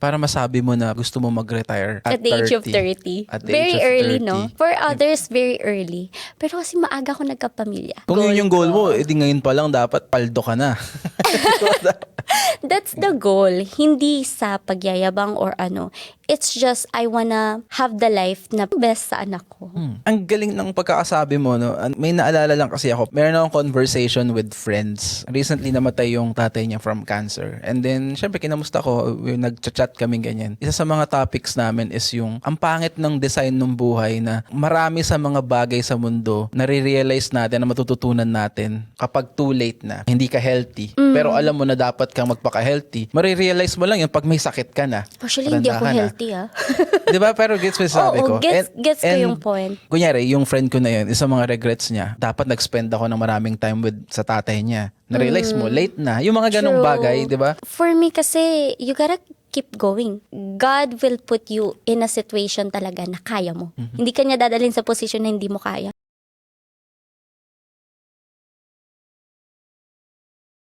para masabi mo na gusto mo mag-retire At the age of 30. At the Very age of early, 30. no? For others, very early. Pero kasi maaga ko nagkapamilya. Kung yun yung goal mo, ko. edi ngayon pa lang dapat paldo ka na. That's the goal. Hindi sa pagyayabang or ano. It's just, I wanna have the life na best sa anak ko. Ang galing ng pagkakasabi mo, no? May naalala lang kasi ako. Meron akong conversation with friends. Recently namatay yung tatay niya from cancer. And then, syempre, kinamusta ko. Nag-chat kami ganyan. Isa sa mga topics namin is yung ang pangit ng design ng buhay na marami sa mga bagay sa mundo nare-realize natin na matututunan natin kapag too late na. Hindi ka healthy. Pero alam mo na dapat kang magpaka-healthy. Marirealize mo lang yun pag may sakit ka na. Actually, hindi ako Matanda ka na. healthy, ah. Di ba? Pero gets mo yung sabi ko. Oo, gets ko yung point. Kunyari, yung friend ko na yun, isa mga regrets niya, dapat nag-spend ako ng maraming time sa tatay niya. Na-realize mo, late na. Yung mga ganong True. bagay, di ba? For me kasi, you gotta keep going. God will put you in a situation talaga na kaya mo. Hindi ka niya dadalhin sa posisyon na hindi mo kaya.